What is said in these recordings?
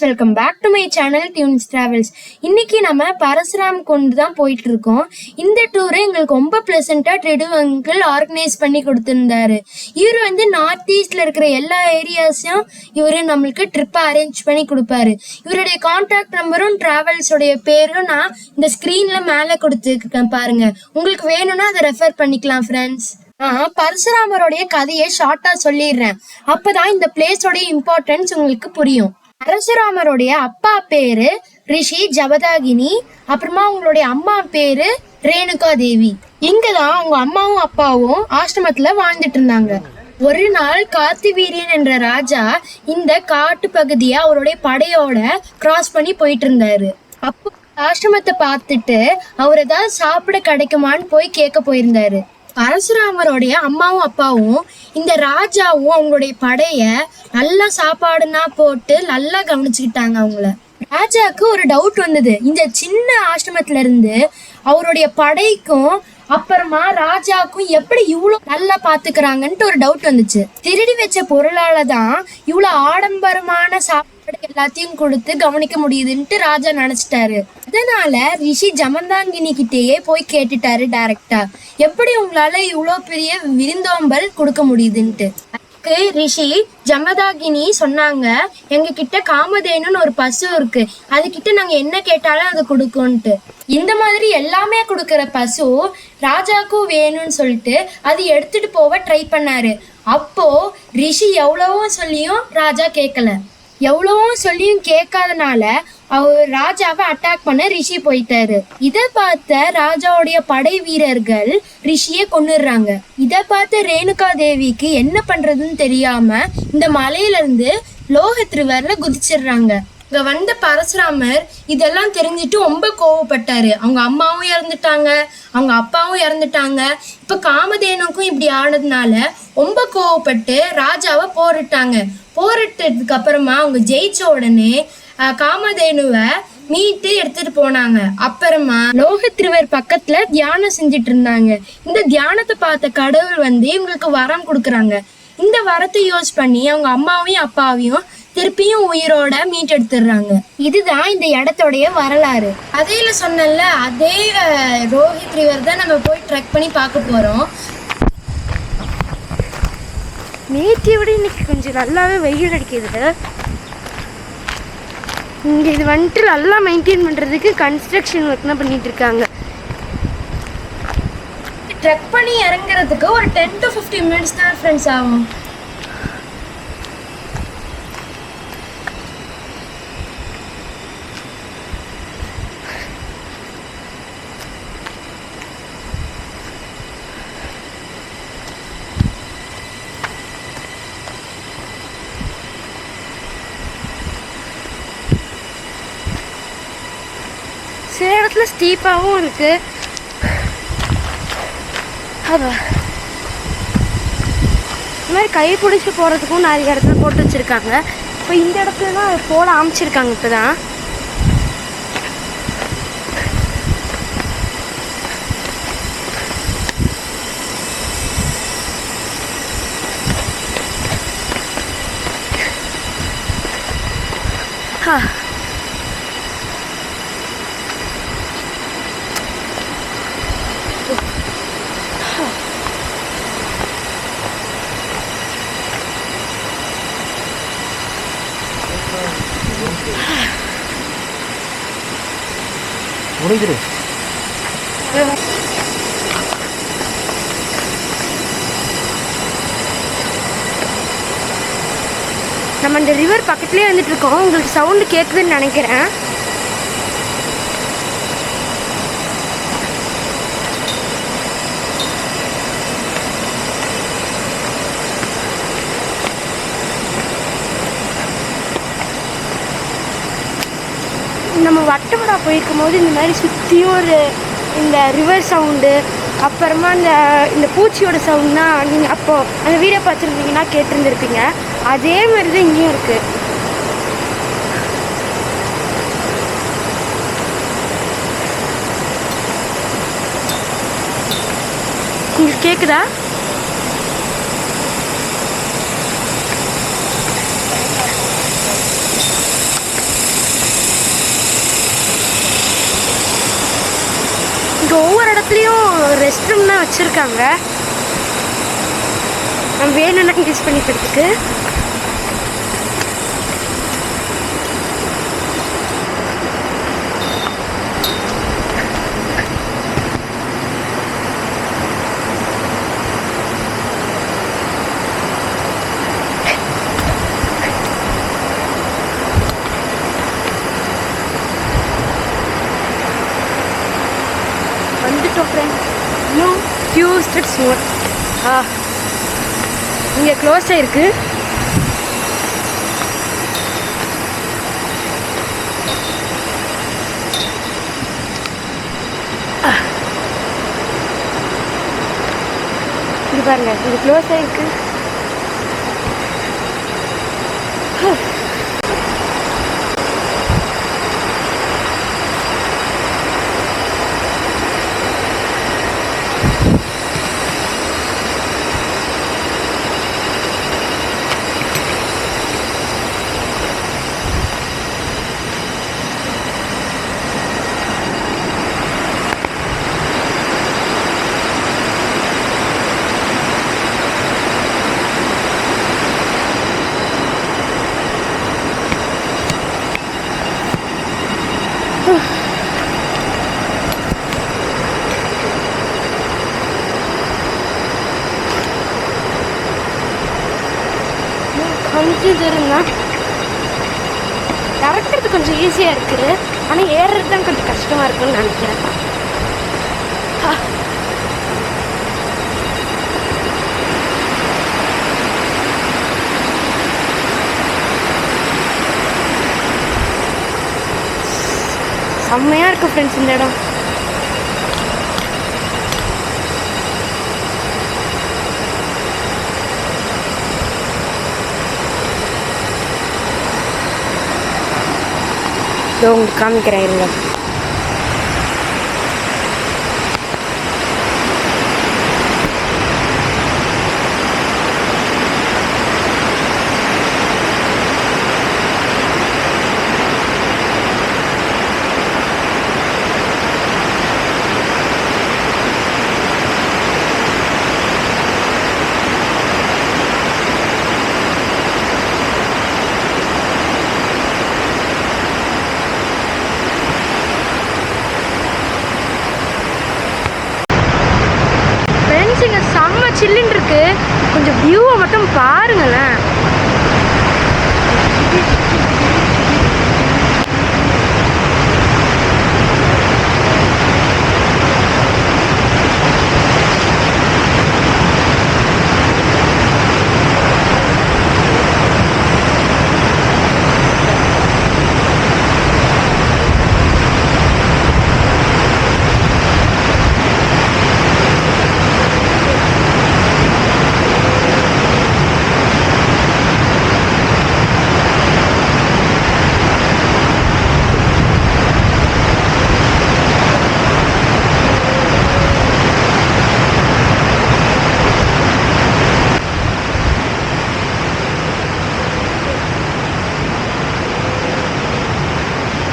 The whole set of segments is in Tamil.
Welcome back to my channel tunes travels. இன்னைக்கு நம்ம பரசுராம் கொண்டு தான் போயிட்டு இருக்கோம். இந்த டூரை எங்களுக்கு ரொம்ப பிளசண்டா ட்ரெடு அங்கிள் ஆர்கனைஸ் பண்ணி கொடுத்திருந்தாரு. இவர் நார்த் ஈஸ்ட்ல இருக்கிற எல்லா ஏரியாஸையும் இவரு நம்மளுக்கு ட்ரிப்பை அரேஞ்ச் பண்ணி கொடுப்பாரு. இவருடைய கான்டாக்ட் நம்பரும் டிராவல்ஸோடைய பேரும் நான் இந்த ஸ்கிரீன்ல மேல கொடுத்துருக்கேன் பாருங்க. உங்களுக்கு வேணும்னா அதை ரெஃபர் பண்ணிக்கலாம் ஃப்ரெண்ட்ஸ். பரசுராமருடைய கதையை ஷார்ட்டா சொல்லிடுறேன், அப்பதான் இந்த பிளேஸோட இம்பார்ட்டன்ஸ் உங்களுக்கு புரியும். பரசுராமருடைய அப்பா பேரு ரிஷி ஜபதாகினி, அப்புறமா அவங்களுடைய அம்மா பேரு ரேணுகா தேவி. இங்கதான் அவங்க அம்மாவும் அப்பாவும் ஆசிரமத்துல வாழ்ந்துட்டு இருந்தாங்க. ஒரு நாள் கார்த்திவீரியன் என்ற ராஜா இந்த காட்டு பகுதியை அவருடைய படையோட கிராஸ் பண்ணி போயிட்டு இருந்தாரு. அப்போ ஆசிரமத்தை பார்த்துட்டு அவர் ஏதாவது சாப்பிட கிடைக்குமான்னு போய் கேட்க போயிருந்தாரு. பரசுராமருடைய அம்மாவும் அப்பாவும் இந்த ராஜாவும் அவங்களுடைய படைய நல்லா சாப்பாடுனா போட்டு நல்லா கவனிச்சுக்கிட்டாங்க அவங்கள. ராஜாவுக்கு ஒரு டவுட் வந்தது. இந்த சின்ன ஆசிரமத்துல இருந்து அவருடைய படைக்கும் அப்புறமா ராஜாவுக்கும் எப்படி இவ்வளவு நல்லா பாத்துக்கிறாங்கன்ட்டு ஒரு டவுட் வந்துச்சு. திருடி வச்ச பொருளாலதான் இவ்வளவு ஆடம்பரமான சாப்பாடு எல்லாத்தையும் கொடுத்து கவனிக்க முடியுதுன்ட்டு ராஜா நினைச்சிட்டாரு. அதனால ரிஷி ஜமதாங்கினி கிட்டேயே போய் கேட்டுட்டாரு டைரக்டா, எப்படி உங்களால இவ்வளவு பெரிய விருந்தோம்பல் கொடுக்க முடியுதுன்ட்டு. ரிஷி ஜமதாகினி சொன்னாங்க, எங்க கிட்ட காமதேனுன்னு ஒரு பசு இருக்கு, அது கிட்ட நாங்க என்ன கேட்டாலும் அதை கொடுக்கும்ட்டு. இந்த மாதிரி எல்லாமே கொடுக்கற பசு ராஜாக்கும் வேணும்னு சொல்லிட்டு அது எடுத்துட்டு போக ட்ரை பண்ணாரு. அப்போ ரிஷி எவ்வளவோ சொல்லியும் ராஜா கேட்கல. எவ்வளவோ சொல்லியும் கேட்காதனால அவர் ராஜாவை அட்டாக் பண்ண ரிஷி போயிட்டாரு. இதை பார்த்த ராஜாவுடைய படை வீரர்கள் ரிஷியை கொன்னுடுறாங்க. இதை பார்த்த ரேணுகா தேவிக்கு என்ன பண்றதுன்னு தெரியாம இந்த மலையில இருந்து லோஹித் ரிவர்ல குதிச்சிடுறாங்க. இங்க வந்த பரசுராமர் இதெல்லாம் தெரிஞ்சுட்டு ரொம்ப கோவப்பட்டாரு. அவங்க அம்மாவும் இறந்துட்டாங்க, அவங்க அப்பாவும் இறந்துட்டாங்க, இப்ப காமதேனுக்கும் இப்படி ஆனதுனால ரொம்ப கோவப்பட்டு ராஜாவை போரிட்டாங்க. போரிட்டதுக்கு அப்புறமா அவங்க ஜெயிச்ச உடனே காமதேனுவை மீட்டு எடுத்துட்டு போனாங்க. அப்புறமா லோஹித் ரிவர் பக்கத்துல தியானம் செஞ்சுட்டு இருந்தாங்க. இந்த தியானத்தை பார்த்த கடவுள் இவங்களுக்கு வரம் கொடுக்குறாங்க. இந்த வரத்தை யூஸ் பண்ணி அவங்க அம்மாவையும் அப்பாவையும் திருப்பியும் உயிரோட மீட்டெடுத்துடுறாங்க. இதுதான் இந்த இடத்தோடைய வரலாறு. அதையில சொன்னல அதே ரோஹித் ரிவர் தான் நம்ம போய் ட்ரெக் பண்ணி பார்க்க போறோம். நேற்றை விட இன்னைக்கு கொஞ்சம் நல்லாவே வெயில் அடிக்குது. இங்கே இது நல்லா மெயின்டைன் பண்ணுறதுக்கு கன்ஸ்ட்ரக்ஷன் ஒர்க் தான் பண்ணிட்டு இருக்காங்க. ட்ரெக் பண்ணி இறங்குறதுக்கு ஒரு 10 to 15 minutes தான் ஃப்ரெண்ட்ஸ் ஆகும். சில இடத்துல ஸ்டீப்பாகவும் இருக்கு. அதான் இந்த மாதிரி கை பிடிச்சி போகிறதுக்கும் நிறைய இடத்துல போட்டு வச்சுருக்காங்க. இப்போ இந்த இடத்துல தான் போட ஆரம்பிச்சிருக்காங்க. இப்போ தான் முடிஞ்சிரு. நம்ம இந்த ரிவர் பக்கத்துலேயே வந்துட்டு இருக்கோம். உங்களுக்கு சவுண்டு கேட்குதுன்னு நினைக்கிறேன். நம்ம வட்டமடா போயிருக்கும் போது இந்த மாதிரி சுற்றியும் ஒரு இந்த ரிவர் சவுண்டு, அப்புறமா இந்த பூச்சியோட சவுண்ட்னா நீங்கள் அப்போது அந்த வீடியோ பார்த்துருந்தீங்கன்னா கேட்டிருந்துருப்பீங்க. அதே மாதிரி தான் இங்கேயும் இருக்குது. உங்களுக்கு கேட்குதா? எல்லாத்துலேயும் ரெஸ்ட் ரூம் தான் வச்சுருக்காங்க, நம்ம வேணும்னா யூஸ் பண்ணிக்கிறதுக்கு. வந்துட்டோம் ஃப்ரெண்ட்ஸ், இன்னும் ஃபியூ ஸ்டெப்ஸ் மோர். இங்கே க்ளோஸ் ஆகிருக்கு. இது பாருங்க, இது க்ளோஸ் ஆகிருக்கு. கொஞ்சம் தூரம் தான், இறக்குறது கொஞ்சம் ஈஸியாக இருக்குது, ஆனால் ஏறுறது தான் கொஞ்சம் கஷ்டமாக இருக்குன்னு நினைக்கிறேன். செம்மையாக இருக்குது ஃப்ரெண்ட்ஸ் இந்த இடம். உங்களுக்கு காமிக்கிறேன் இருங்க. இங்கே செம்ம சில்லுன்னு இருக்கு, கொஞ்சம் வியூவை மட்டும் பாருங்களேன்.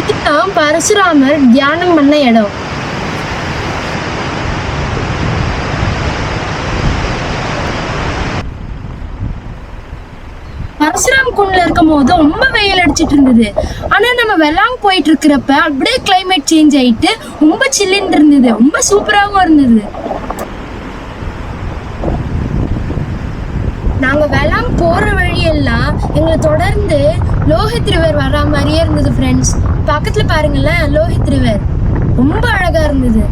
இதுதான் பரசுராமர் தியானம் பண்ண இடம். பரசுராம் குண்ட்ல இருக்கும் போது ரொம்ப வெயில் அடிச்சிட்டு இருந்தது. ஆனா நம்ம வெள்ளாங் போயிட்டு இருக்கிறப்ப அப்படியே கிளைமேட் சேஞ்ச் ஆயிட்டு ரொம்ப சில்லுன்னு இருந்தது, ரொம்ப சூப்பராகவும் இருந்தது. நாங்க வெள்ளாங் போற வழியெல்லாம் எங்களை தொடர்ந்து லோஹித் ரிவர் வர்ற மாதிரியே இருந்தது ஃப்ரெண்ட்ஸ். பக்கத்துல பாருங்களேன், லோஹித் ரிவர் ரொம்ப அழகா இருந்தது.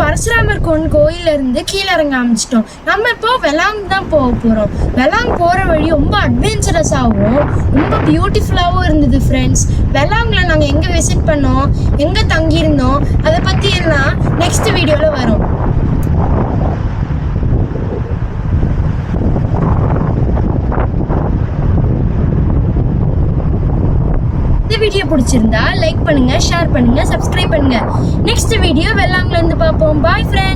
பரசுராமர் கோயில இருந்து கீழே இறங்க ஆரம்பிச்சிட்டோம். நம்ம இப்போ வெள்ளாங் தான் போக போறோம். வெள்ளாங் போற வழி ரொம்ப அட்வென்ச்சரஸாகவும் ரொம்ப பியூட்டிஃபுல்லாகவும் இருந்தது ஃப்ரெண்ட்ஸ். வெள்ளாங்ல நாங்க எங்க விசிட் பண்ணோம், எங்க தங்கியிருந்தோம், அதை பத்தி எல்லாம் நெக்ஸ்ட் வீடியோல வரும். இந்த வீடியோ பிடிச்சிருந்தா லைக் பண்ணுங்க, ஷேர் பண்ணுங்க, சப்ஸ்கிரைப் பண்ணுங்க. நெக்ஸ்ட் வீடியோ வெள்ளாங்கல இருந்து பார்ப்போம். Bye friends.